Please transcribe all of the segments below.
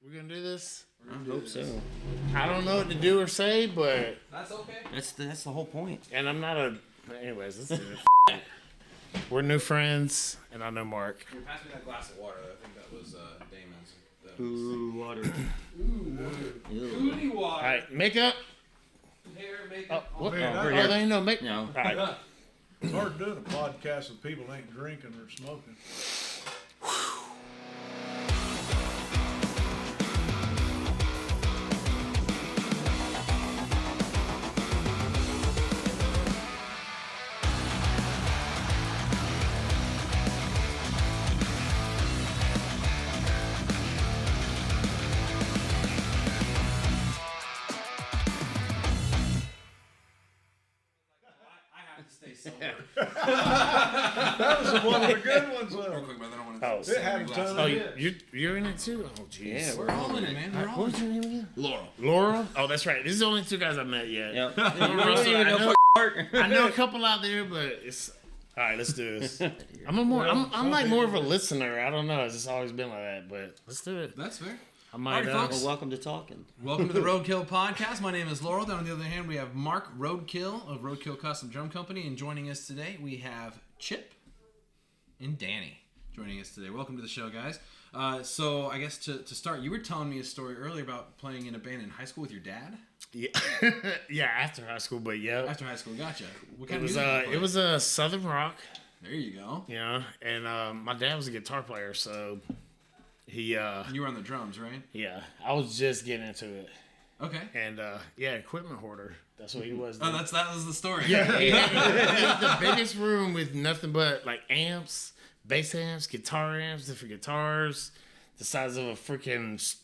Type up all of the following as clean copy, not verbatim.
We're gonna do this. I hope so. I don't know what to do or say, but That's okay. That's the whole point. and I'm not a. Anyways, let's do it. We're new friends, and I know Mark. Here, pass me that glass of water. I think that was Damon's. Ooh, water. Booty water. All right, makeup. Hair, makeup. What? Man, Oh, I- there ain't no make. No. All right. It's hard doing a podcast with people that ain't drinking or smoking. I have to stay sober. That was one of the good ones, Real though. quick, brother. I don't want Oh. to. It had a ton Oh, of hits. you're in it too. Oh, jeez. Yeah, We're all in it, man. We're all in What's your name again? Laurel. Laurel. Oh, that's right. These are the only two guys I've met yet. Yep. I You don't even know Mark. I know a couple out there, but it's all right. Let's do this. I'm like more of a listener. I don't know. It's just always been like that, but let's do it. That's fair. I might. Alrighty, folks. Well, welcome to talking. Welcome to the Roadkill Podcast. My name is Laurel. Down on the other hand, we have Mark Roadkill of Roadkill Custom Drum Company. And joining us today, we have Chip and Danny joining us today. Welcome to the show, guys. So I guess to start, you were telling me a story earlier about playing in a band in high school with your dad? Yeah, yeah. After high school, but yeah, After high school, gotcha. What it kind was of music did you it was a Southern rock. There you go. Yeah, and my dad was a guitar player, so he You were on the drums, right? yeah, I was just getting into it, Okay. and yeah, equipment hoarder. That's what he was. Oh, that was the story. Yeah, he had the biggest room with nothing but like amps, bass amps, guitar amps, different guitars, the size of a freaking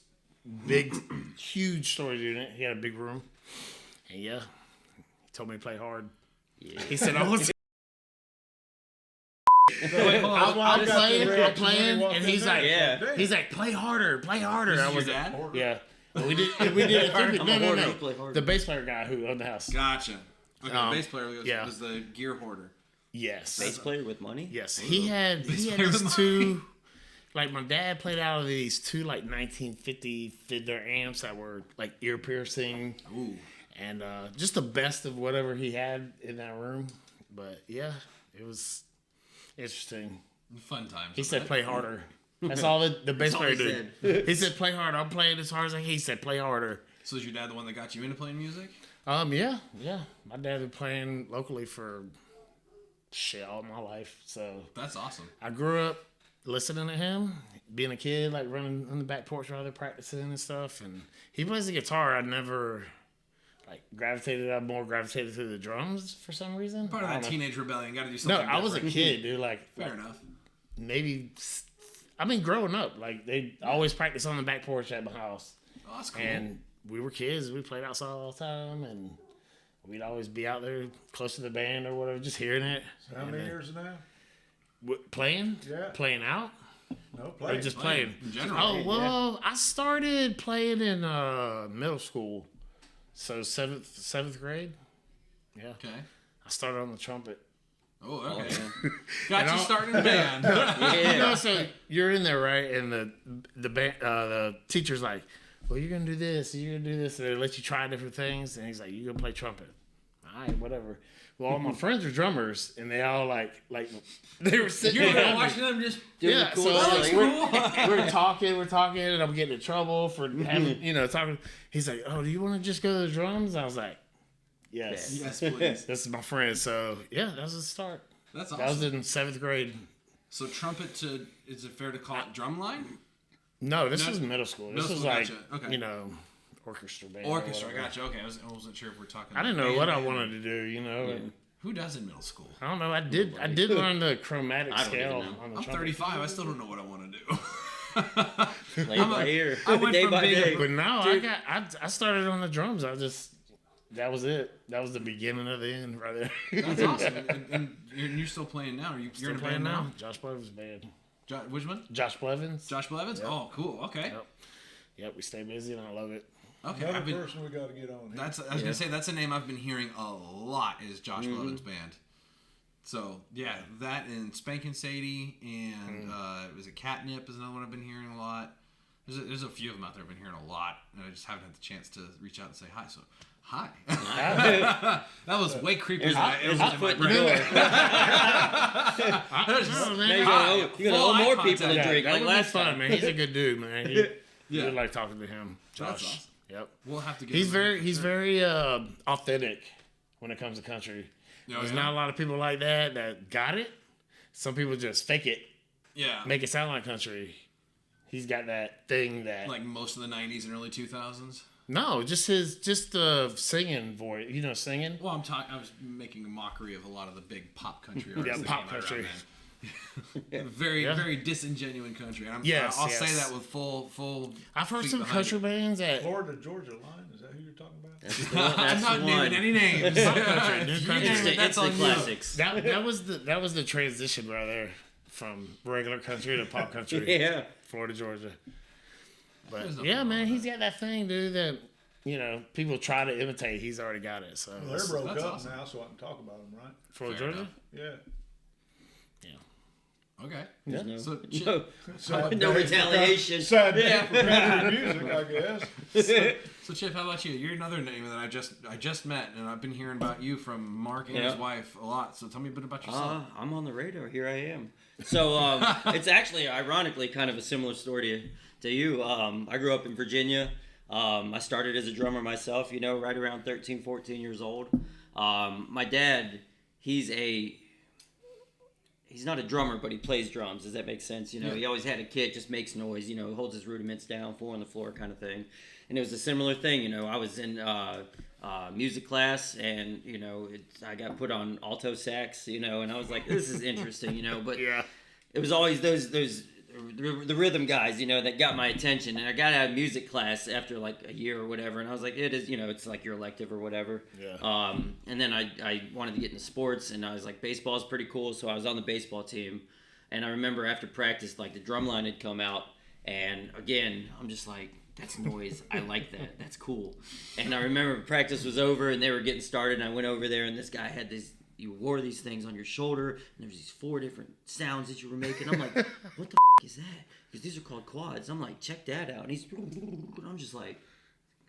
big, huge storage unit. He had a big room, and yeah, he told me to play hard. Yeah. He said, "I was." I'm I'm playing, and he's like, Yeah. he's like, play harder, play harder. This I is was your dad? yeah. We did it. I'm No, a no, hoarder. no. I play hard. The bass player guy who owned the house. Gotcha. Okay, Um, the bass player was, yeah. was the gear hoarder. Yes. Bass player with money? Yes, he had player these with two. Like my dad played out of these two like 1950 Fiddler amps that were like ear piercing, Ooh. and just the best of whatever he had in that room. But yeah, it was interesting. Fun times. He said play harder. That's all the bass all player he did. He said play harder. I'm playing as hard as I can. He said play harder. So is your dad the one that got you into playing music? Yeah. My dad been playing locally for shit all my life, so That's awesome. I grew up listening to him, being a kid, like running on the back porch while they're practicing and stuff. And he plays the guitar. I never like gravitated. I more gravitated to the drums for some reason. Part of I that don't know. teenage rebellion. Got to do No, something. I was a different. kid, dude. Like Fair enough. maybe. I mean, growing up, like they always practice on the back porch at my house, Oh, that's cool. and we were kids. We played outside all the time, and we'd always be out there close to the band or whatever, just hearing it. How many years now? Playing? Yeah. Playing out? No, Or play. just Playing, playing? in general. Oh, well, I started playing in middle school. So seventh grade. Yeah. Okay. I started on the trumpet. Oh, okay. yeah. Got you starting in band. You know, so you're in there, right? And the band, the teacher's like, well, you're going to do this, you're going to do this. And they let you try different things. And he's like, you're going to play trumpet. All right, whatever. Well, all my friends are drummers, and they all like they were sitting You were behind me. watching them just. Doing Yeah, the cool so That thing. looks like, cool. we're talking, and I'm getting in trouble for having, talking. He's like, "Oh, do you want to just go to the drums?" I was like, "Yes, Yes, please. this is my friend." So yeah, that was the start. That's That was awesome. in seventh grade. So trumpet to, is it fair to call it drumline? No, this No, was middle school. This middle was school, like gotcha. Okay. orchestra band. or Orchestra, whatever. gotcha. Okay, I wasn't sure if we're talking. I didn't know band, what I band. wanted to do. And Who does in middle school? I don't know. I did learn the chromatic I don't scale even know. on the I'm trumpet. 35. I still don't know what I want to do. Day by year. I went Day from by being day. But no, I started on the drums. That was it. That was the beginning of the end right there. That's awesome. And you're still playing now? You're Still in a playing band now? Josh Blevins band. Which one? Josh Blevins. Josh Blevins? Yep. Oh, cool. Okay. Yep, we stay busy and I love it. Okay. Another person we got to get on here. I was gonna say that's a name I've been hearing a lot is Josh Blevins band. So yeah, that and Spankin' Sadie and was it Catnip is another one I've been hearing a lot. There's a few of them out there I've been hearing a lot, and I just haven't had the chance to reach out and say hi. So, hi. That was way creepier than I There's ever a did foot my in the brain. door. No, man. Now you're Hi. gonna know Full more eye people to contact. drink That like would be last fun, time. man. He's a good dude, man. You Yeah. would like talking to him, Josh. That's awesome. Yep. We'll have to get He's him on very for he's sure. very authentic when it comes to country. Oh, There's yeah? not a lot of people like that got it. Some people just fake it, Yeah. make it sound like country. He's got that thing that Like most of the 90s and early 2000s. no, just singing voice. You know, singing. Well, I was making a mockery of a lot of the big pop country Yeah, artists. that pop came out country. around then. Very, Yeah. very disingenuous country. Yes, I'll yes. say that with full. I've heard feet some behind country it. bands that Florida Georgia line. Is that who you're talking about? That's the one. I'm That's not the naming one. any names. Pop country, new You country. name it, that's It's the on you. classics. that was the transition right there from regular country to pop country. Yeah. Florida, Georgia. There's But nothing yeah, wrong man, with he's got that thing, dude. That people try to imitate. He's already got it. So Well, they're broke That's up awesome. now, so I can talk about them, right? Florida, Fair Georgia. enough. Yeah. Okay. There's no, So, no, Sad no day retaliation. Sad day for country music, I guess. So Chip, how about you? You're another name that I just met, and I've been hearing about you from Mark and his Yeah. wife a lot. So tell me a bit about yourself. I'm on the radar. Here I am. So it's actually, ironically, kind of a similar story to you. I grew up in Virginia. I started as a drummer myself, right around 13, 14 years old. My dad, he's not a drummer, but he plays drums. Does that make sense? He always had a kit, just makes noise, holds his rudiments down, 4 on the floor kind of thing. And it was a similar thing, I was in music class, and, I got put on alto sax, and I was like, this is interesting, but Yeah. it was always those the rhythm guys, that got my attention. And I got out of music class after like a year or whatever, and I was like, it is, it's like your elective or whatever. Yeah. And then I wanted to get into sports, and I was like, baseball's pretty cool, so I was on the baseball team. And I remember after practice, like the drum line had come out, and again, I'm just like, that's noise. I like that. That's cool. And I remember practice was over, and they were getting started, and I went over there, and this guy had this. You wore these things on your shoulder, and there was these 4 different sounds that you were making. I'm like, what the is that? Because these are called quads. I'm like, check that out. And he's, and I'm just like,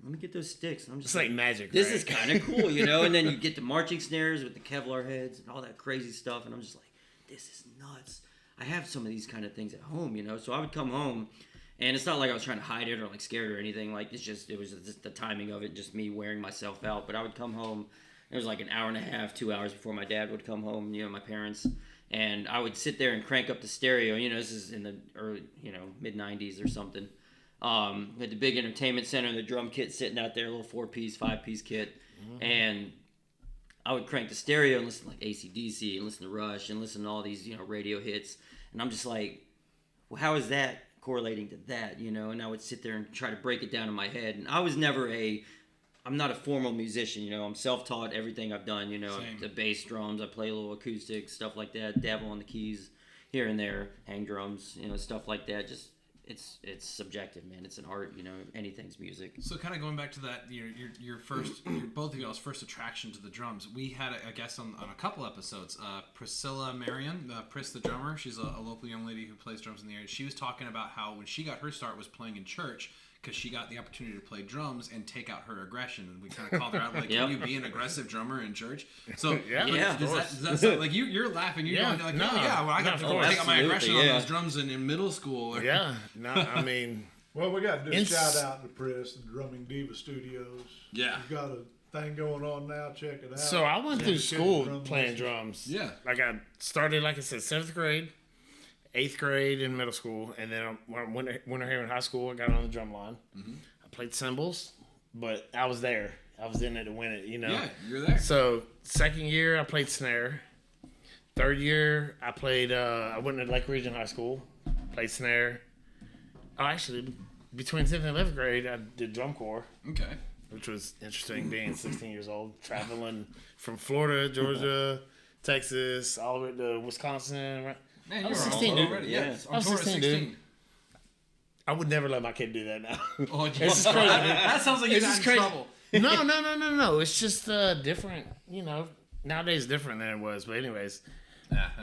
let me get those sticks. And I'm just It's like magic. this right? is kind of cool, And then you get the marching snares with the Kevlar heads and all that crazy stuff, and I'm just like, this is nuts. I have some of these kind of things at home, So I would come home, and it's not like I was trying to hide it or like scared or anything. Like it was just the timing of it, just me wearing myself out. But I would come home. It was like an hour and a half, 2 hours before my dad would come home, my parents. And I would sit there and crank up the stereo. This is in the early, mid-90s or something. We had the big entertainment center, the drum kit sitting out there, a little 4-piece, 5-piece kit. Mm-hmm. And I would crank the stereo and listen to like AC/DC and listen to Rush and listen to all these, radio hits. And I'm just like, well, how is that correlating to that, And I would sit there and try to break it down in my head. And I was never I'm not a formal musician, I'm self-taught, everything I've done, Same. the bass, drums, I play a little acoustic, stuff like that, dabble on the keys here and there, hang drums, stuff like that. Just, it's subjective, man. It's an art, anything's music. So kind of going back to that, your first, both of y'all's first attraction to the drums. We had a guest on a couple episodes, Priscilla Marion, Pris the drummer. She's a local young lady who plays drums in the area. She was talking about how when she got her start was playing in church, because she got the opportunity to play drums and take out her aggression, and we kind of called her out like, Yep. "Can you be an aggressive drummer in church?" So Yeah, does that sound like you're laughing? You're Yeah, going like, no, "Oh yeah, well I got no, to of take out my course. aggression Absolutely, on yeah. those drums in middle school." Or, Yeah. No, I mean, Well, we got to do a It's- shout out to Chris, the Drumming Diva Studios. Yeah. We've got a thing going on now. Check it out. so I went through Send school drum playing lessons. drums. Yeah. Like I started, like I said, 7th grade, 8th grade in middle school, and then when I went here in high school, I got on the drum line. Mm-hmm. I played cymbals, but I was there. I was in it to win it, Yeah, you're there. So 2nd year, I played snare. 3rd year, I played. I went to Lake Region High School, played snare. Oh, actually, between 10th and 11th grade, I did drum corps, Okay. which was interesting. Being 16 years old, traveling from Florida, Georgia, Texas, all the way to Wisconsin. Right? Man, I was you were 16, all dude. already. Yeah. Yes, I was on tour at 16, dude. Oh, I would never let my kid do that now. geez. It's just crazy. That sounds like you It's got just in crazy. trouble. No. It's just different. Nowadays different than it was. But anyways,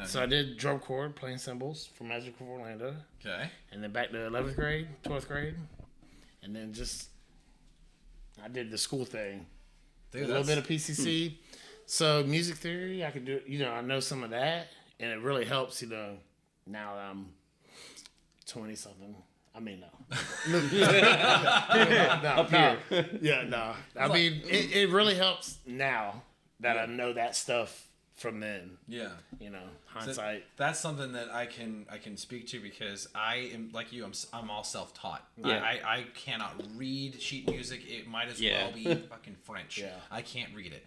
So I did drum corps, playing cymbals for Magic of Orlando. Okay. And then back to 11th grade, 12th grade. And then I did the school thing. Dude, a little bit of PCC. So music theory, I could do, I know some of that. And it really helps, now that I'm 20 something. I mean, no. Up here. Yeah, no. I mean, it really helps now that I know that stuff from then. Yeah. Hindsight. So that's something that I can speak to because I am like you. I'm all self-taught. Yeah. I cannot read sheet music. It might as well be fucking French. Yeah. I can't read it.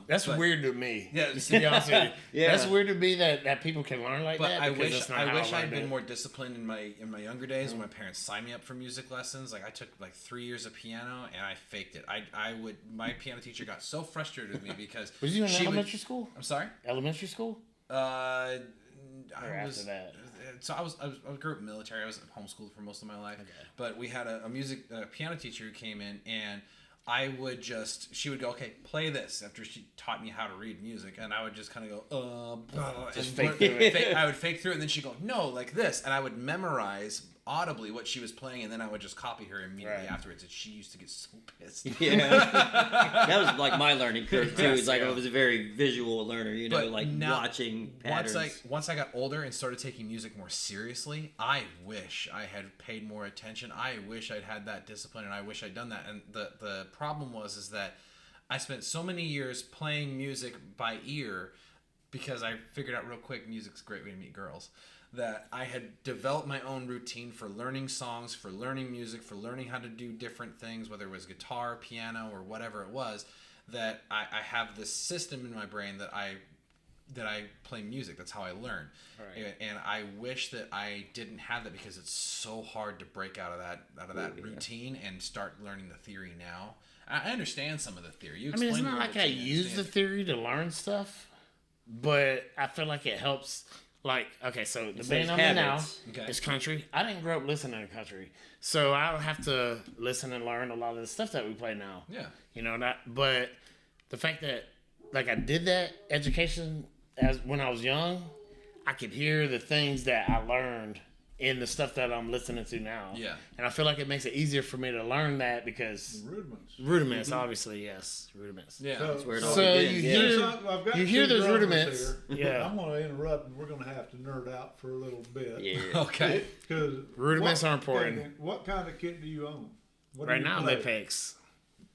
That's weird to me. Yeah. To be honest with you. Yeah. That's weird to me that people can learn like But that. I because wish that's not I how wish I'd learned been it. more disciplined in my younger days when my parents signed me up for music lessons. Like I took like 3 years of piano and I faked it. My piano teacher got so frustrated with me because Was you in elementary school? I'm sorry. Elementary school? I Or was after that? so I grew up military. I was homeschooled for most of my life. Okay. But we had a piano teacher who came in and she would go, okay, play this after she taught me how to read music, and I would just kind of go, Just and fake through it. I would fake through it, and then she'd go, no, like this, and I would memorize audibly what she was playing, and then I would just copy her immediately Right. afterwards, and she used to get so pissed. Yeah. That was like my learning curve too. It's like Yeah. I was a very visual learner, But like now, watching patterns. Once I got older and started taking music more seriously, I wish I had paid more attention. I wish I'd had that discipline, and I wish I'd done that. And the problem is that I spent so many years playing music by ear because I figured out real quick music's a great way to meet girls. That I had developed my own routine for learning songs, for learning music, for learning how to do different things, whether it was guitar, piano, or whatever it was, that I have this system in my brain that I play music. That's how I learn. Right. And I wish that I didn't have that because it's so hard to break out of that routine and start learning the theory now. I understand some of the theory. I mean, it's not like I use the theory to learn stuff, but I feel like it helps. Like, okay, so the band I'm in now is country. I didn't grow up listening to country, so I have to listen and learn a lot of the stuff that we play now. Yeah. But the fact that, like, I did that education when I was young, I could hear the things that I learned in the stuff that I'm listening to now. Yeah. And I feel like it makes it easier for me to learn that because rudiments, obviously, yes, rudiments. Yeah. That's where it all So begins. you hear those rudiments. Here. Yeah. I'm going to interrupt, and we're going to have to nerd out for a little bit. Yeah. Okay. Because Rudiments are important. What kind of kit do you own? What do Right you now, play? Mid-Pegs.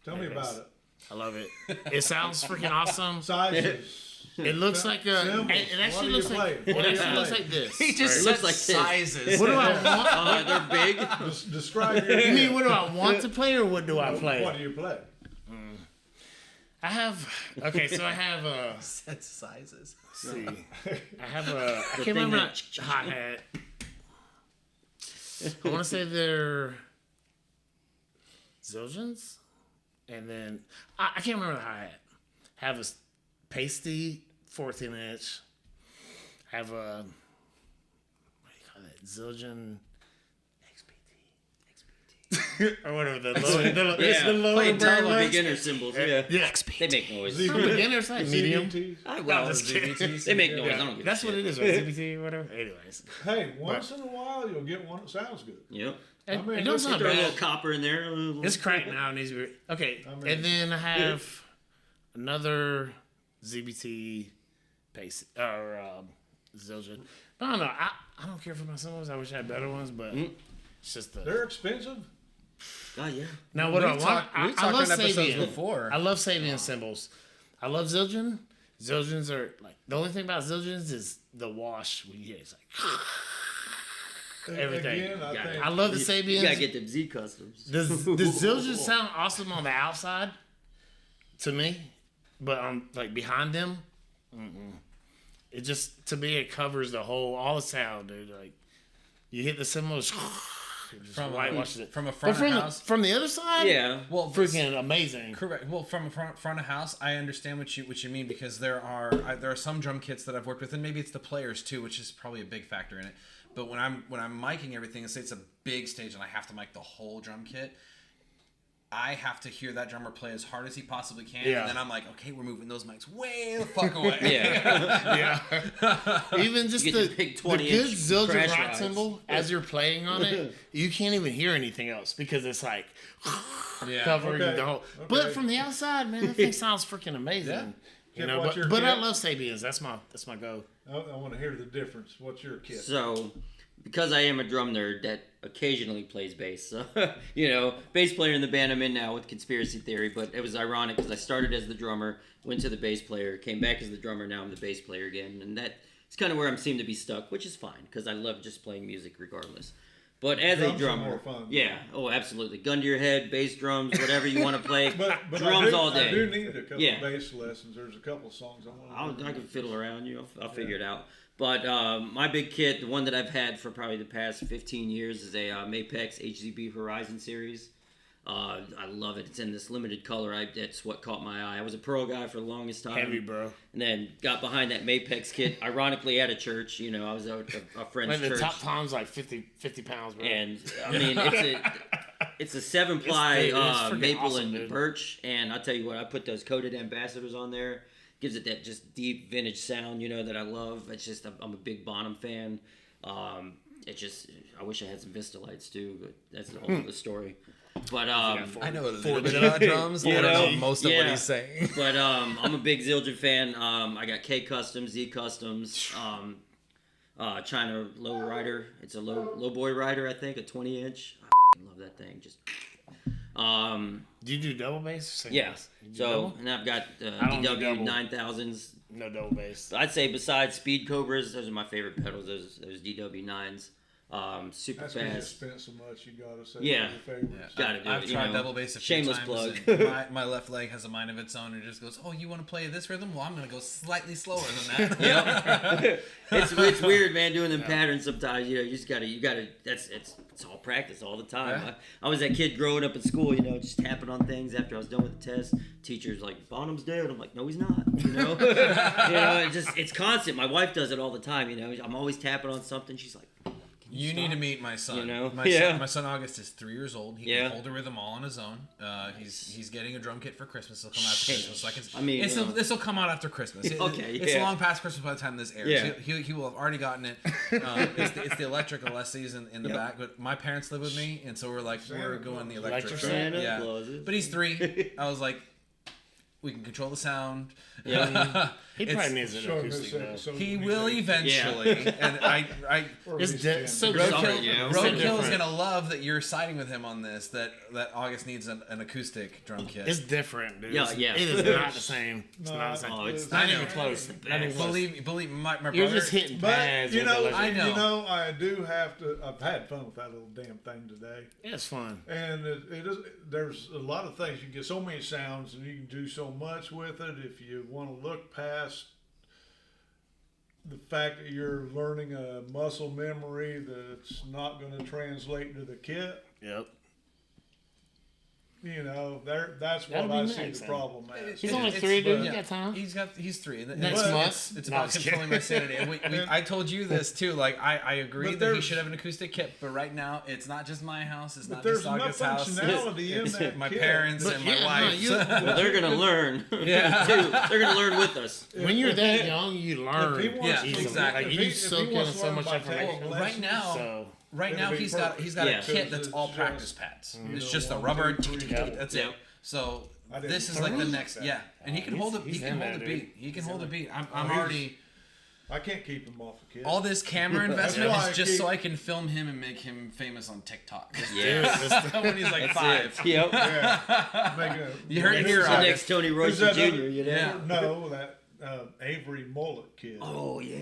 Tell me about it. I love it. It sounds freaking awesome. Sizes. It looks like a. Symbols. It actually What looks do you like. play? It What do you actually looks play? like this. He just Right. said Looks like sizes. What do I want? They're big. Describe your You mean what do I want to play or what do I play? What do you play? I have. Okay, so I have. Said sizes. See, I have a. I can't thing remember that- that hot hat. I want to say they're Zildjians, and then I can't remember the hi hat. Have a pasty 14-inch. Have a what do you call that? Zildjian XPT or whatever the lower, Yeah. the lower Playing brand top of was. beginner symbols. Yeah. Yeah, They make noise. Some beginners like medium. CBTs? Well, just kidding. they make noise. Yeah, I don't give that's a what shit. it is, right? CBT or whatever. Anyways, Hey, once in a while you'll get one that sounds good. Yep. it, mean, it don't let's sound Throw a little bad. copper in there. It's cracked now. It needs to be okay. I mean- And then I have another ZBT pace or Zildjian. But I don't know. I don't care for my cymbals. I wish I had better ones, but it's just the. They're expensive. God, yeah. Now what do I want? We've I talked love on episodes Sabian. before. I love Sabian cymbals. I love Zildjian. Zildjians are like the only thing about Zildjians is the wash when you hear it. It's like everything. Again, I think I love the You Sabians. gotta get them Z customs. The Zildjians sound awesome on the outside to me, but on like behind them, it just to me it covers all the sound, dude. Like you hit the cymbals, it just whitewashes it. from a But front of house. from the other side, Yeah. Well, freaking amazing. correct. Well, from a front of house, I understand what you mean because there are some drum kits that I've worked with, and maybe it's the players too, which is probably a big factor in it. But when I'm miking everything, and say it's a big stage and I have to mic the whole drum kit, I have to hear that drummer play as hard as he possibly can, Yeah. and then I'm like, okay, we're moving those mics way the fuck away. Yeah. Yeah. Even just You the, get the big the 20 good inch Zildjian crash rock rides. cymbal, as you're playing on it, you can't even hear anything else because it's like Yeah. covering Okay. the whole. But from the outside, man, that thing sounds freaking amazing. Yeah. You Kip, know, what's your but I kit? love Sabians. That's my go. I want to hear the difference. What's your kit? So, because I am a drum nerd that occasionally plays bass, so, you know, bass player in the band I'm in now with Conspiracy Theory, but it was ironic because I started as the drummer, went to the bass player, came back as the drummer, now I'm the bass player again, and that's kind of where I seem to be stuck, which is fine because I love just playing music regardless. But as Drums a are drummer, more fun. yeah, oh, absolutely, gun to your head, bass drums, whatever you want to play, But drums all day. I do need a couple Yeah. bass lessons. There's a couple songs I want. I can fiddle around, you know, I'll figure it out. But my big kit, the one that I've had for probably the past 15 years, is a Mapex HZB Horizon series. I love it. It's in this limited color. That's what caught my eye. I was a Pearl guy for the longest time. Heavy, bro. And then got behind that Mapex kit, ironically at a church. You know, I was at a friend's Like the church. top tom's like 50 pounds, bro. And, I mean, it's a 7-ply It's freaking maple awesome, and dude. birch. And I'll tell you what, I put those coated ambassadors on there. Gives it that just deep vintage sound, you know, that I love. It's just, I'm a big Bonham fan. It just, I wish I had some Vista lights too, but that's a whole other story. But I know a little bit about drums. I You don't know know, most of what yeah. he's saying. But I'm a big Zildjian fan. I got K Customs, Z Customs, China Low Rider. It's a low boy rider, I think, a 20-inch. I love that thing. Just Do you do double bass? Or single yeah. bass? You do So double? and I've got I don't do DW double. 9000s. No double bass. I'd say besides Speed Cobras, those are my favorite pedals. Those DW 9s. Super That's because you fast. spent so much. You gotta say Yeah. your favorites. Gotta do I've it, you tried know. double bass a few Shameless times. plug. And my left leg has a mind of its own and it just goes, oh, you want to play this rhythm? Well, I'm going to go slightly slower than that. Yep. it's weird, man, doing them patterns sometimes. You know, you gotta. It's all practice all the time. Yeah. I was that kid growing up in school, you know, just tapping on things after I was done with the test. Teacher's like, Bonham's dead. I'm like, no, he's not. You know, it's constant. My wife does it all the time. You know, I'm always tapping on something. She's like, You need to meet my son. You know? My Yeah. son, my son August is 3 years old. He Yeah. can hold a rhythm all on his own. He's getting a drum kit for Christmas. It'll come out after Christmas. So I mean, you know. this will come out after Christmas. Okay, It's yeah. long past Christmas by the time this airs. Yeah. He will have already gotten it. It's the electric Alessi's in the Yep. back. But my parents live with me, and so we're like we're going the electric. Electric Santa yeah. Clauses. But he's 3. I was like, we can control the sound. Yeah. He It's- probably needs an Show him acoustic this, though. so He we will say- eventually, and I or It's he's de- 10. so Sorry, Roadkill, you know. Roadkill's different. gonna love that you're siding with him on this. That August needs an acoustic drum kit. It's different, dude. Yeah, yeah. It is not the same. It's not the same. Oh, it's not I even know. close. Not even close. Believe my brother. You're just hitting But pads. you with know, electric. I know. you know, I do have to. I've had fun with that little damn thing today, Yeah, it's fun. and it is. There's a lot of things you can get so many sounds, and you can do so much with it if you want to look past the fact that you're learning a muscle memory that's not going to translate to the kit. Yep. You know, that's That'll what I be see next, the then. problem as. He's only It's- 3, dude. yeah. You got time. He's 3. And Next it's- month. It's No, about I'm just controlling my sanity. And I told you this too. Like I agree But that he there's- should have an acoustic kit, but right now it's not just my house. It's But not there's just August's enough house. functionality in It's that my kit. parents But and yeah, my no, wife. you- Well, they're gonna learn. Yeah. too. They're gonna learn with us. When you're that young, you learn. If he wants Yeah, easily. exactly. Like, If you he soak in wants to so learn much by information. taking Right lessons, now, So, Right It'll now be he's got perfect. Yeah. a kit that's It's all just, practice pads. It's know, just a 1, rubber. 2, 3, 4. That's Yeah. it. So I didn't this is like the think next. that. Yeah, and he can He's- hold a he's he can in hold a there, beat. dude. He can He's hold a in beat. I'm he's- already. I can't keep him off the kit. All this camera investment why is I just keep- so I can film him and make him famous on TikTok. Yeah. When he's like That's 5. it. Yep. Yeah. Make a- You heard it who's here, The that- next Tony Royce who's that Jr. other- You know. Yeah. No, that Avery Mullet kid. Oh yeah.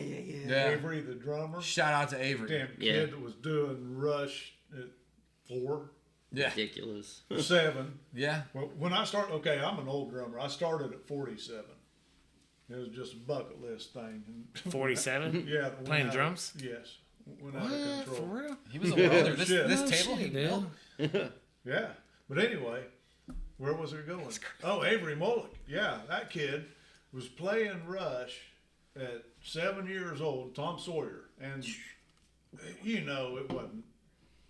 Yeah. Avery, the drummer. Shout out to Avery. Damn Yeah. kid that was doing Rush at 4, Yeah. Ridiculous. 7. Yeah. Well, when I started, okay, I'm an old drummer. I started at 47. It was just a bucket list thing. And 47? yeah. it went Playing out- drums? Yes. Went out What? of For control. real? He was a welder. This Shit. this Oh, table he shit, built. dude. Yeah. But anyway, where was it going? Oh, Avery Mullet. Yeah, that kid was playing Rush at 7 years old, Tom Sawyer. And, you know, it wasn't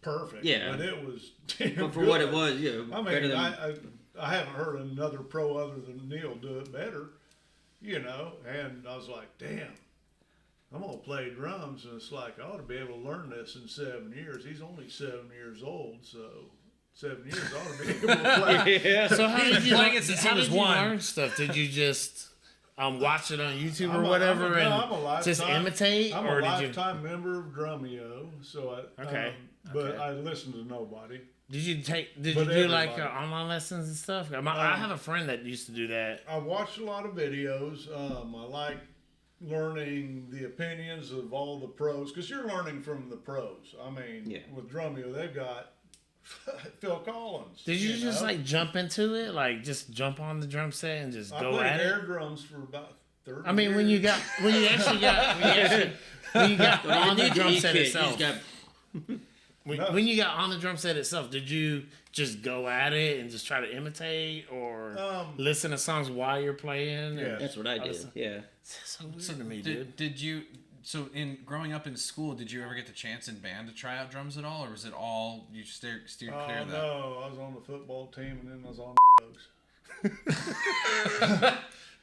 perfect. Yeah. But it was damn But for good. what it was, you know, I better mean, than I haven't heard another pro other than Neil do it better, you know. And I was like, damn, I'm gonna play drums, and it's like I ought to be able to learn this in 7 years. He's only 7 years old, so 7 years I ought to be able to play. yeah. So how did you, playing it since he was one. learn stuff? Did you just watch it on YouTube or I'm whatever I'm and just imitate, I'm or a did you? lifetime member of Drumeo, so I Okay. but Okay. I listen to nobody. Did you do But like everybody. online lessons and stuff? I have a friend that used to do that. I watched a lot of videos. I like learning the opinions of all the pros because you're learning from the pros. I mean, Yeah. with Drumeo, they've got Phil Collins. Did you just know? like jump into it, like just jump on the drum set and just I go played at air it? drums for about 30 I mean, years. when you actually got on the drum set itself. When you got on the drum set itself, did you just go at it and just try to imitate or listen to songs while you're playing? Yeah. That's what I did. Yeah. It's so weird to me, dude. Did you? So in growing up in school, did you ever get the chance in band to try out drums at all, or was it all you steered clear of that? No, I was on the football team and then I was on drugs.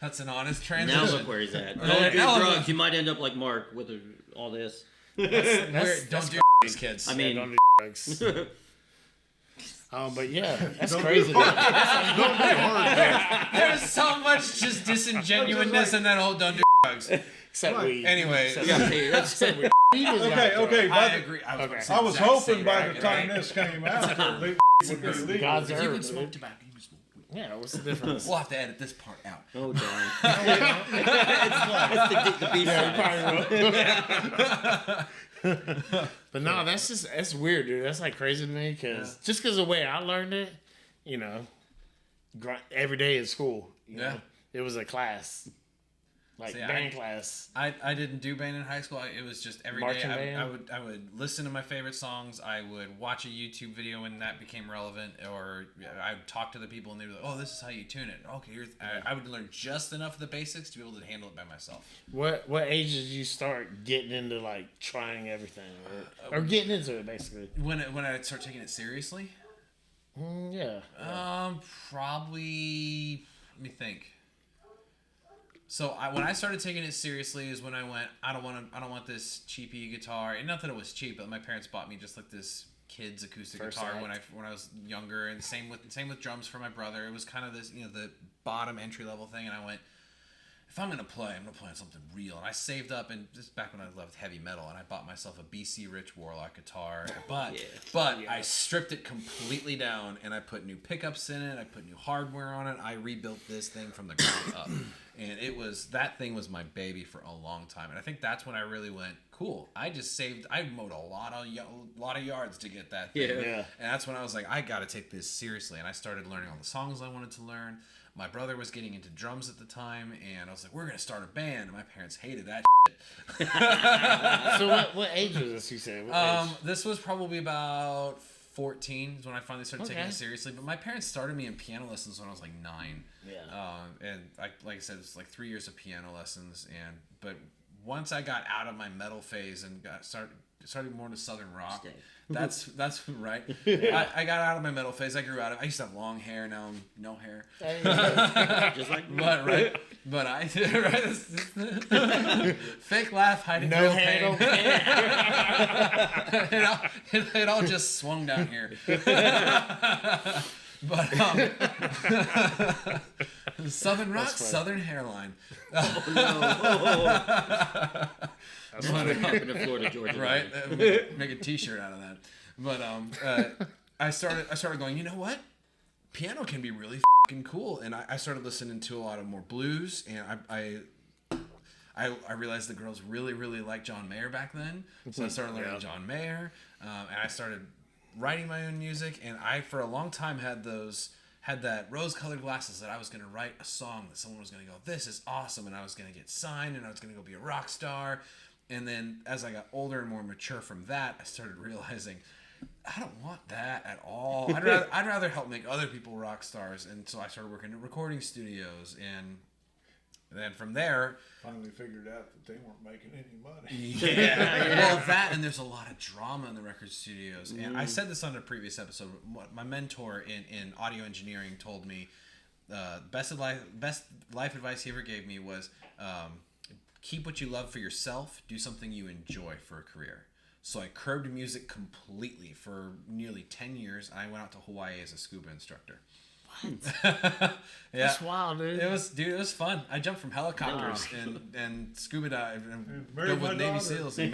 That's an honest transition. Now look where he's at. Don't do now look- drugs. You might end up like Mark with all this. Don't do these kids. I mean, Don't do drugs. But yeah, that's crazy. Don't be hard. There's so much just disingenuousness in that whole don't do drugs. Except Right. weed. Anyway, you gotta pay- that's- Except weed was Okay, not okay. drugs. I By agree. I was, Okay. about to say I was exact hoping same by racket, the time right? this came out that weed would be legal. God's You herb, can smoke dude. tobacco. You can smoke weed. Yeah, what's the difference? We'll have to edit this part out. Oh darn! That's the B side. But no, that's weird, dude. That's like crazy to me because just because the way I learned it, you know, every day at school, you know, it was a class, like See, band class. I didn't do band in high school. It was just every day. Marching band? I would listen to my favorite songs. I would watch a YouTube video when that became relevant, or I would talk to the people and they were like, "Oh, this is how you tune it." Okay, I would learn just enough of the basics to be able to handle it by myself. What age did you start getting into like trying everything or getting into it basically? When I start taking it seriously, Yeah. probably let me think. So when I started taking it seriously is when I went, I don't want this cheapy guitar. And not that it was cheap, but my parents bought me just like this kid's acoustic First guitar act. when I was younger, and same with drums for my brother. It was kind of this, the bottom entry level thing, and I went, if I'm gonna play on something real. And I saved up, and this is back when I loved heavy metal, and I bought myself a BC Rich Warlock guitar. But I stripped it completely down, and I put new pickups in it. I put new hardware on it. I rebuilt this thing from the ground up, and that thing was my baby for a long time. And I think that's when I really went, cool. I just saved. I mowed a lot of yards to get that thing. Yeah. And that's when I was like, I got to take this seriously. And I started learning all the songs I wanted to learn. My brother was getting into drums at the time, and I was like, we're going to start a band. And my parents hated that shit. So what age was this? You said? What age? This was probably about 14 is when I finally started taking Okay. it seriously. But my parents started me in piano lessons when I was like 9. Yeah. And like I said, it's like 3 years of piano lessons. But once I got out of my metal phase and started more into southern rock. Stay. That's right. I got out of my metal phase. I grew out of. I used to have long hair. Now I'm no hair. Just like me. But I right. Fake laugh hiding No real hair, pain. no care. it all just swung down here. But southern rock, funny. southern hairline. Oh, no. That's what happened in Florida, Georgia. Right? Make a T-shirt out of that. But I started going, you know what? Piano can be really fucking cool, and I started listening to a lot of more blues, and I realized the girls really, really liked John Mayer back then, so I started learning John Mayer, and I started writing my own music, and I for a long time had that rose-colored glasses that I was going to write a song that someone was going to go, this is awesome, and I was going to get signed, and I was going to go be a rock star. And then as I got older and more mature from that, I started realizing I don't want that at all. I'd rather help make other people rock stars. And so I started working at recording studios, and And then from there, Finally figured out that they weren't making any money. well, that and there's a lot of drama in the record studios. And I said this on a previous episode. My mentor in audio engineering told me best life advice he ever gave me was keep what you love for yourself. Do something you enjoy for a career. So I curbed music completely for nearly 10 years. I went out to Hawaii as a scuba instructor. What? That's wild, dude. It was fun. I jumped from helicopters and scuba dived and married dove with my Navy daughter. SEALs. And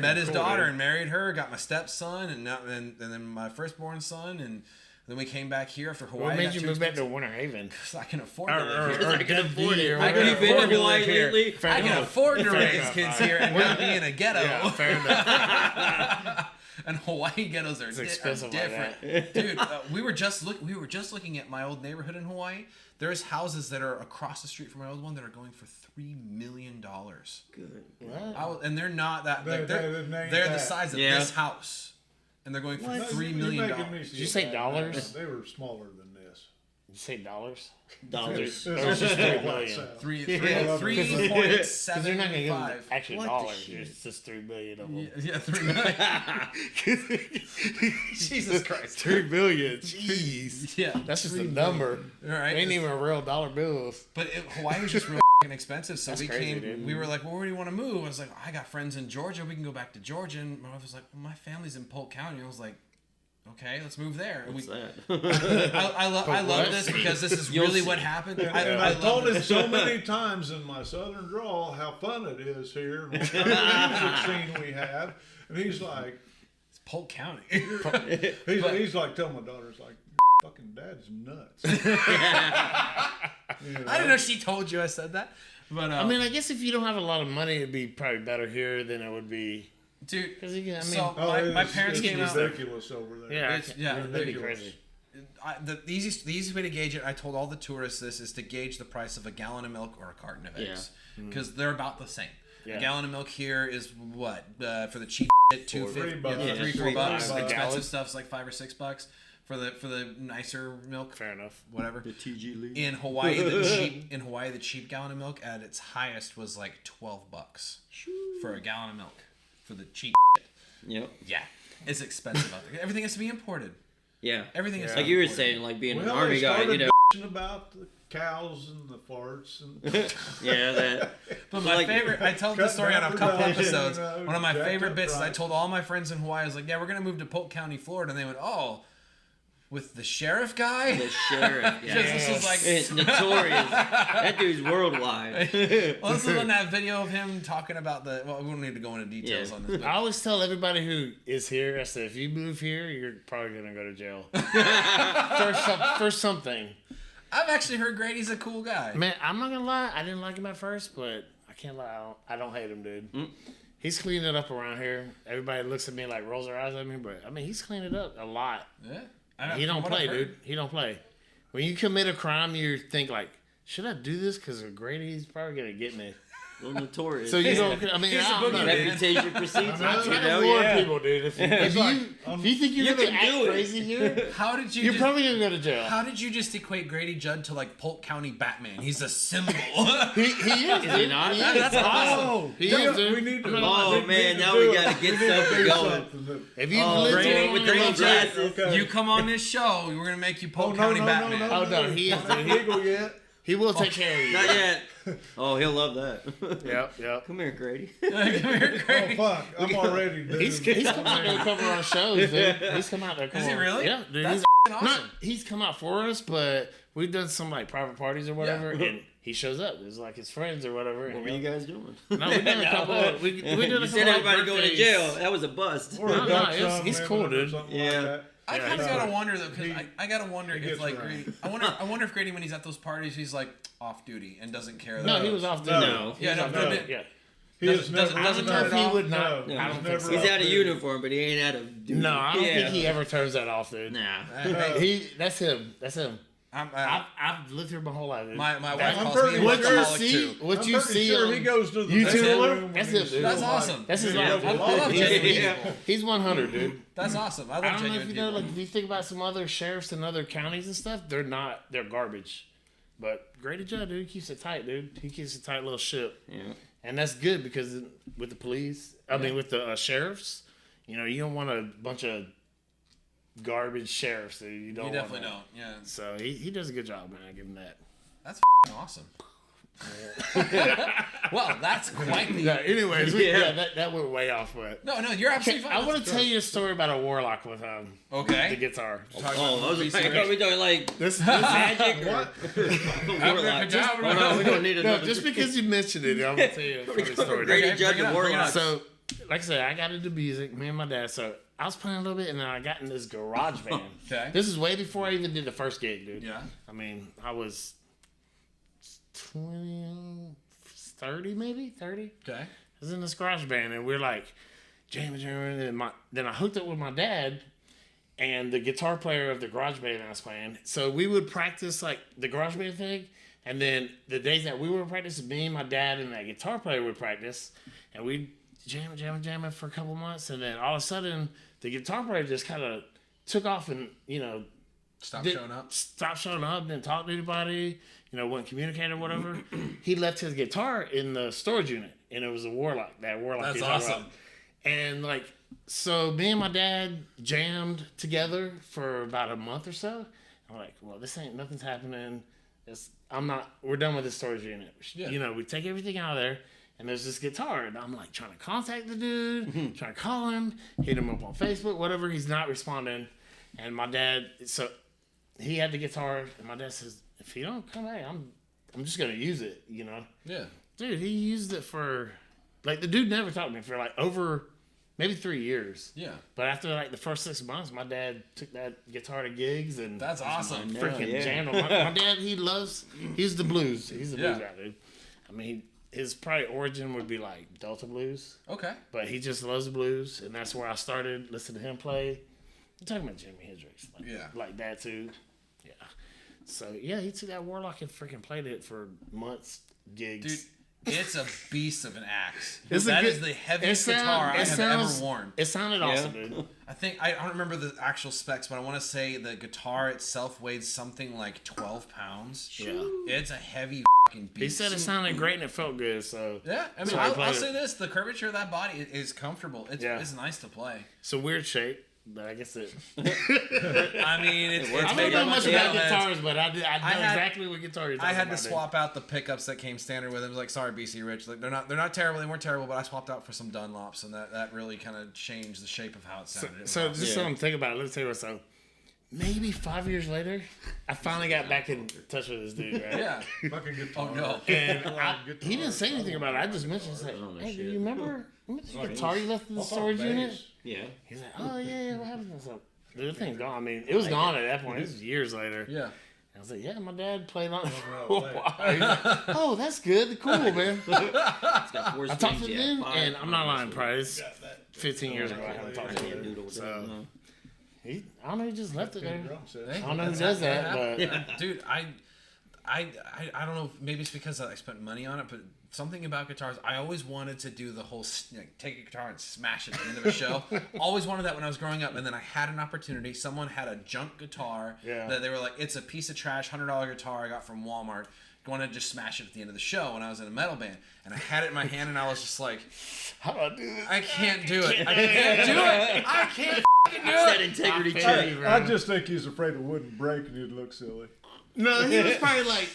met his cool, daughter dude. and married her. Got my stepson and then my firstborn son. And then we came back here after Hawaii. What made got you too move back to expensive. Winter Haven? Because I can afford to live here. I can afford it. or Have you whatever. been to Hawaii lately? I can afford to Fair raise enough. kids here and not be in a ghetto. Yeah, fair enough. And Hawaii ghettos are, expensive like different, dude. We were just looking at my old neighborhood in Hawaii. There's houses that are across the street from my old one that are going for $3 million. Good. What? And they're not that. They- They're they named the that. size of Yeah. this house, and they're going for No, $3 you're million. making me Did you feel say bad. dollars? They were smaller than this. You say dollars? Dollars. It's just $3 million. Three Yeah. point Because they're not gonna give them five. actual What the dollars. shit? It's just $3 billion of them. Yeah, $3 million. Jesus Christ. $3 billion. Jeez. Yeah, That's just a number. all right. They ain't even real dollar bills. But Hawaii was just real expensive, so That's we crazy, came. dude. We were like, "Well, where do you want to move?" I was like, "I got friends in Georgia. We can go back to Georgia." And my wife was like, "Well, my family's in Polk County." I was like, "Okay, let's move there." And What's we, that? I love what? this because this is You'll really see. what happened. And I I love told him this. so many times in my southern drawl how fun it is here, and what kind of music scene we have, and he's like, It's Polk County. he's like telling my daughter, it's like, fucking dad's nuts. You know? I don't know. She told you I said that, but I mean, I guess if you don't have a lot of money, it'd be probably better here than it would be. dude. Because, I mean, So Oh, my parents it's came out. ridiculous over there. yeah, it's- yeah, that'd be ridiculous. crazy. The easiest way to gauge it, I told all the tourists this, is to gauge the price of a gallon of milk or a carton of eggs. Because they're about the same. Yeah. A gallon of milk here is what? For the cheap shit, $2.50, $3. yeah, Yeah, $3-4 $3 bucks. a Expensive gallon. stuff's like $5 or $6 for the nicer milk, Fair enough. whatever. The TG League. In Hawaii, the cheap gallon of milk at its highest was like $12 for a gallon of milk for the cheap. Yep. Yeah, it's expensive out there. Everything has to be imported. Yeah. Everything is Like you were imported. saying, like being an Well, army they guy, started you know. bitching about the cows and the farts and Yeah, that. But So, my like- favorite, I told this Cut story on down a couple production, episodes. you know, One of my jacked favorite up bits is I price. told all my friends in Hawaii, I was like, yeah, we're going to move to Polk County, Florida. And they went, oh, with the sheriff guy? The sheriff. Yeah. Because this is like, It's notorious. That dude's worldwide. well, this is on that video of him talking about well, we don't need to go into details Yeah. on this. But I always tell everybody who is here, I said, if you move here, you're probably going to go to jail. for something. I've actually heard Grady's a cool guy. Man, I'm not going to lie. I didn't like him at first, but I can't lie. I don't hate him, dude. He's cleaned it up around here. Everybody looks at me like rolls their eyes at me, but I mean, he's cleaned it up a lot. Yeah. He From don't what play, I've heard. dude. He don't play. When you commit a crime, you think like, should I do this? Because Grady's probably gonna get me. Well, notorious. So you don't. I mean, He's I a don't know. boogeyman. Reputation precedes I it, try you to know? warn Yeah. people, dude. If you think you're You gonna can act do it. crazy here, How did you you're just, probably gonna go to jail. how did you just equate Grady Judd to like Polk County Batman? He's a symbol. He is. Is he not? That's awesome. He Yeah, is, dude. we need to. Oh, we man, need to now do we it. gotta get We need to something do going. something that- If you Oh, lived Grady here with long the little enough, glasses. Okay. You come on this show, we're gonna make you Oh, Polk no, County no, Batman. no, no, Oh, no, he is, Not dude. legal yet. he will take care of you. Not yet. Oh, he'll love that. Yep. Come here, Grady. Come here, Oh Grady. fuck! I'm already. Dude. He's come out there to cover our shows, dude. He's come out there. Is he really? Yeah, dude. That's He's, awesome. not, he's come out for us, but we've done some like private parties or whatever, and he shows up. It's like his friends or whatever. What and were you guys doing? No, we done a couple. We did a You couple said everybody like going to birthdays. jail. That was a bust. Or a No, duck he's- song, he's maybe, cool, or dude. something Yeah. Like that. I kind of no. gotta wonder though, because I gotta wonder if gets like around. Grady. I wonder if Grady, when he's at those parties, he's like off duty and doesn't care. No, that- he was off. No. No. Yeah, no, No. but- Yeah. He Doesn't- has doesn't- never doesn't done turn it it off. off? He would not. No, I don't he's think never so. He's off out of duty. uniform, but he ain't out of duty. No, I don't Yeah. think he ever turns that off, dude. Nah. That's him. That's him. I'm, I've lived here my whole life, dude. my wife That's- I'm calls me pretty an what you alcoholic see, too. what I'm you pretty see sure on he goes to the YouTube, bathroom that's when him, he's dude. That's like- awesome. That's his Yeah. life. I love He's- genuine people. He's 100, dude. That's awesome. I I love don't know if genuine you know, people. like if you think about some other sheriffs in other counties and stuff, they're garbage. But Grady Judd, dude, keeps it tight, dude. He keeps a tight little ship. Yeah. And that's good because with the police, with the sheriffs, you don't want a bunch of garbage sheriffs. Dude. You don't. You definitely want don't. Yeah. So he does a good job, man. I give him that. That's awesome. Well, that's quite the. Yeah, anyways, that went way off. But No, you're absolutely fine. I want to tell you a story about a warlock with the guitar. Oh, I was like, are we doing like This magic or What? Warlock? We don't need no, another. just because you mentioned it, I'm gonna tell you a funny story. Grady Okay, Judd bring it and up, bring it Warlock. up. So, like I said, I got into music, me and my dad. So I was playing a little bit, and then I got in this garage band. Okay. This is way before I even did the first gig, dude. Yeah. I mean, I was 30 maybe, 30. Okay. I was in this garage band, and we're like jamming, and then I hooked up with my dad and the guitar player of the garage band I was playing. So we would practice like the garage band thing, and then the days that we were practicing, me and my dad and that guitar player would practice, and we'd jamming for a couple months, and then all of a sudden the guitar player just kind of took off and Stop showing up. Stopped showing up, didn't talk to anybody, wouldn't communicate or whatever. He left his guitar in the storage unit, and it was a Warlock. That Warlock. That's you're talking awesome. about. And so me and my dad jammed together for about a month or so. I'm like, well, nothing's happening. We're done with this storage unit. Yeah. We take everything out of there, and there's this guitar, and I'm like trying to contact the dude, trying to call him, hit him up on Facebook, whatever. He's not responding. And my dad, so he had the guitar, and my dad says, if you don't come back, I'm just gonna use it, Yeah. Dude, he used it for the dude never talked to me for over maybe 3 years. Yeah. But after the first 6 months, my dad took that guitar to gigs and That's awesome. freaking jammed him. My dad, he's the blues. He's the blues guy, dude. I mean, his probably origin would be like Delta blues, Okay. but he just loves the blues, and that's where I started listening to him play. I'm talking about Jimi Hendrix, like that too. Yeah. So he took that Warlock and freaking played it for months, gigs. Dude, it's a beast of an axe. It's That is the heaviest guitar I have ever worn. It sounded awesome, dude. I think I don't remember the actual specs, but I want to say the guitar itself weighed something like 12 pounds. Yeah. It's a heavy fucking beast. He said it sounded great and it felt good. So Yeah, I mean, So I I'll played it. say this: the curvature of that body is comfortable. It's nice to play. it's a weird shape, but I guess it. I mean, it's works. I made don't know of much about metalheads. guitars, but I know had- exactly what guitar you're talking I had about. to swap out the pickups that came standard with them. Like, sorry, BC Rich, they're not terrible. They weren't terrible, but I swapped out for some Dunlops, and that really kind of changed the shape of how it sounded. It was So awesome. just something to think about. Let me tell you what. So maybe 5 years later, I finally got back in touch with this dude. Right? yeah. Fucking guitar. Oh no. And Guitar. he didn't say anything about it. I just mentioned, it's like, Oh, hey, do shit. you remember the guitar you left in the I thought storage bass. unit? Yeah. He's like, oh yeah, what happened? I was like, dude, the thing's gone. I mean, it was gone at that point. This was years later. Yeah. I was like, yeah, my dad played on it for a Oh, while. He's like, oh, that's good. Cool, man. It's got four I talked strings, to yeah, him, five. and I'm not lying, probably it's Got that 15 years ago I haven't talked to Yeah, him. noodle, So, no. I don't know, he just left it there. drum set. Hey, I don't know who does that, but Dude, I don't know. Maybe it's because I spent money on it, but something about guitars. I always wanted to do the whole take a guitar and smash it at the end of a show. Always wanted that when I was growing up, and then I had an opportunity. Someone had a junk guitar that they were like, "It's a piece of trash, $100 guitar I got from Walmart." Wanted to just smash it at the end of the show when I was in a metal band, and I had it in my hand, and I was just like, how do I do this? "I can't do it. I can't do it. I can't fucking do It's that it." integrity I feel check. you, I bro. just think he's afraid it wouldn't break and he'd look silly. No, he was probably like,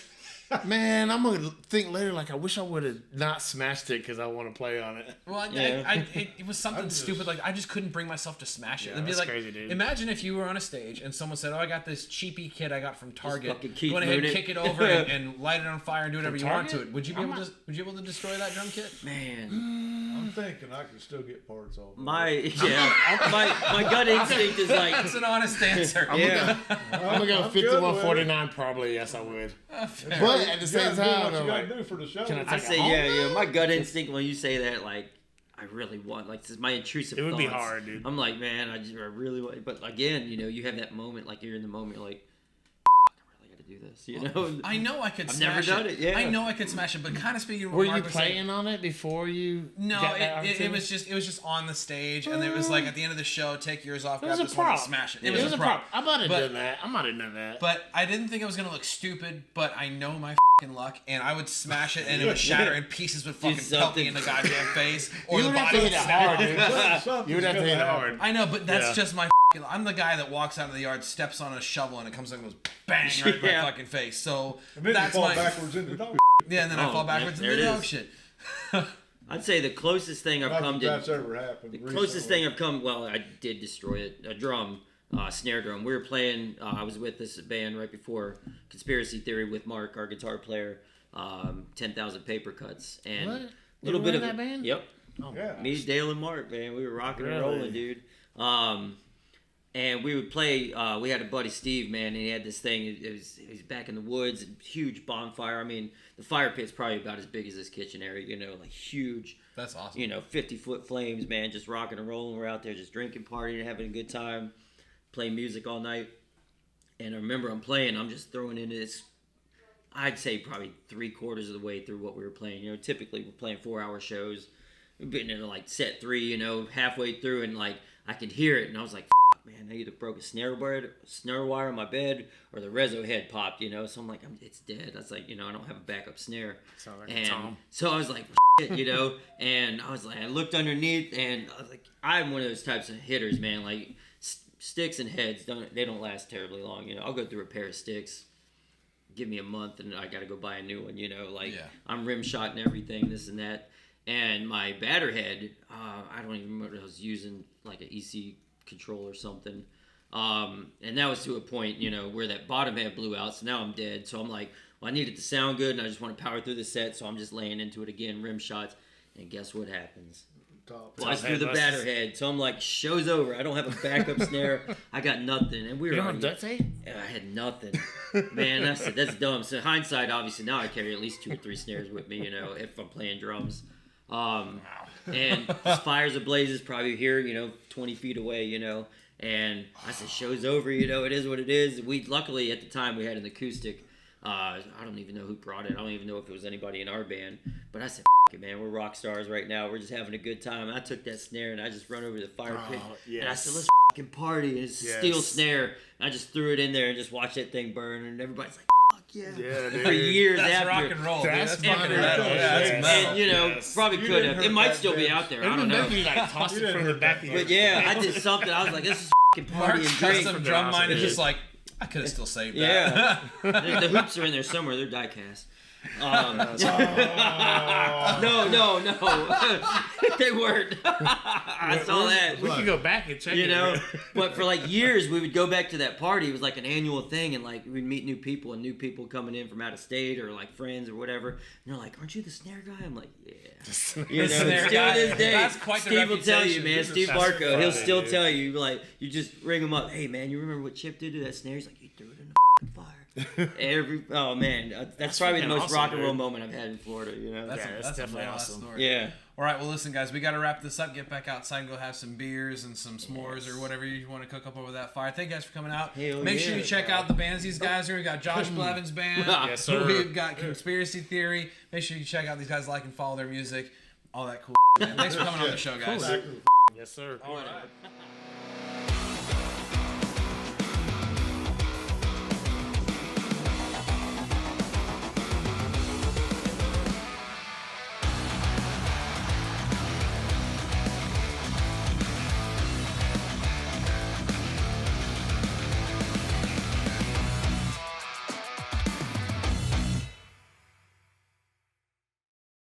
man, I'm gonna think later. Like, I wish I would have not smashed it because I want to play on it. Well, it was something stupid. Like, I just couldn't bring myself to smash it. Yeah, It'd be that's like, crazy, dude. imagine if you were on a stage and someone said, "Oh, I got this cheapy kit I got from Target. fucking Keith Go ahead and Moon it." kick it over and light it on fire and do whatever you want to Target? it." Would you be able to destroy that drum kit? Man, I'm thinking I can still get parts off. my gut instinct is like, That's an honest answer. yeah. I'm gonna go I'm good with 5149 probably. Yes, I would. Fair. But at the same time, what you I'm gotta like, do for the show. can I I take say, it home? yeah. My gut instinct when you say that, like, I really want, like, this is my intrusive It would be thoughts. hard, dude. I'm like, man, I really want, but again, you have that moment, like, you're in the moment, you're like, I really got to do this, you know. I know I could I've smash never done it, yeah. I know I could smash it, but kind of speaking of what Were Mark you was saying- playing on it before you? No, got that it was just on the stage, and it was like at the end of the show, take yours off, It grab was a this one, and prop. smash it. It was a prop. I might have But- done that. I might have done that. But I didn't think I was gonna look stupid, but I know my fucking luck, and I would smash it, and it would shatter, and pieces would fucking pelt me in the goddamn face, or You the would have body to would hit it snap. hard, dude. Something's You would have to gonna hit it happen. hard. I know, but that's Yeah. just my fucking... I'm the guy that walks out of the yard, steps on a shovel, and it comes and goes bang right in my Yeah. fucking face. So And then that's you fall my... backwards into dog. Yeah, and then I Oh, fall backwards there into it dog is. shit. I'd say the closest thing I've Not come that to. that's ever happened. The recently. closest thing I've come, well, I did destroy it. A drum, snare drum. We were playing. I was with this band right before Conspiracy Theory with Mark, our guitar player. 10,000 Paper Cuts and What? a little You bit were of in that band? Yep, Oh, Yeah. me, Dale, and Mark, man, we were rocking and Really? rolling, dude. And we would play. We had a buddy Steve, man, and he had this thing. It was back in the woods, huge bonfire. I mean, the fire pit's probably about as big as this kitchen area, you know, like huge. That's awesome. You know, 50-foot flames, man, just rocking and rolling. We're out there just drinking, partying, having a good time, playing music all night. And I remember I'm playing, I'm just throwing in this, I'd say probably 3/4 of the way through what we were playing. You know, typically we're playing 4-hour shows. We're getting into like set 3, you know, halfway through, and like I could hear it, and I was like, man, I either broke a snare wire on my bed or the reso head popped, you know. So I'm like, it's dead. I was like, you know, I don't have a backup snare. Sound like a And tom. so I was like, shit, you know. And I was like, I looked underneath, and I was like, I'm one of those types of hitters, man. Like sticks and heads don't last terribly long, you know. I'll go through a pair of sticks, give me a month, and I got to go buy a new one, you know. Like I'm rim shot and everything, this and that. And my batter head, I don't even remember what I was using, like an EC control or something. And that was to a point, you know, where that bottom head blew out. So now I'm dead. So I'm like, well, I need it to sound good, and I just want to power through the set. So I'm just laying into it again, rim shots. And guess what happens? Flies through the batter head. So I'm like, show's over. I don't have a backup snare. I got nothing. And we were You don't have duct tape? I had nothing. Man, I said, that's dumb. So hindsight, obviously, now I carry at least 2 or 3 snares with me, you know, if I'm playing drums. And this fire's ablaze is probably here, you know, 20 feet away, you know. And I said, show's over, you know, it is what it is. We luckily at the time we had an acoustic. I don't even know who brought it. I don't even know if it was anybody in our band. But I said, F it, man, we're rock stars right now. We're just having a good time. And I took that snare and I just run over to the fire pit. Yes. And I said, let's fucking party. And it's a steel snare. And I just threw it in there and just watched that thing burn. And everybody's like, fuck yeah. Yeah, For dude. years That's after. rock and roll, dude. That's That's fucking fucking metal. metal. Yeah, that's Yes. metal. And, you know, Yes. probably You could didn't have. hurt It might that still be bitch. out there. I Even don't know. if you like tossed You it didn't from the hurt back that of your But yeah, I did something. I was like, this is fucking party Mark's and drink. custom drum line is Dude. just like, I could have still saved that. Yeah. the hoops are in there somewhere. They're die cast. No. They weren't. I saw that. We could go back and check You it. know, but for like years we would go back to that party. It was like an annual thing, and like we'd meet new people and new people coming in from out of state or like friends or whatever. And they're like, "Aren't you the snare guy?" I'm like, "Yeah." You know, snare still guy. to this day, That's quite the Steve will tell you, reputation. man. Steve That's Barco, he'll funny, still dude. tell you, like, you just ring him up. Hey, man, you remember what Chip did to that snare? He's like, "You threw it in the fucking fire." Oh man, that's probably the fucking most awesome, rock and roll dude. moment I've had in Florida. You know. That's, Yeah, a, that's that's a definitely badass awesome. story. Yeah. All right, well, listen, guys, we got to wrap this up. Get back outside and go have some beers and some s'mores or whatever you want to cook up over that fire. Thank you guys for coming out. Hell Make sure yeah, you check out the bands these guys are. We got Josh Blevins' band. Yes, sir. We've got Conspiracy Theory. Make sure you check out these guys, like and follow their music. All that cool. Man. Thanks for coming on the show, guys. Back to the Yes, sir. All right.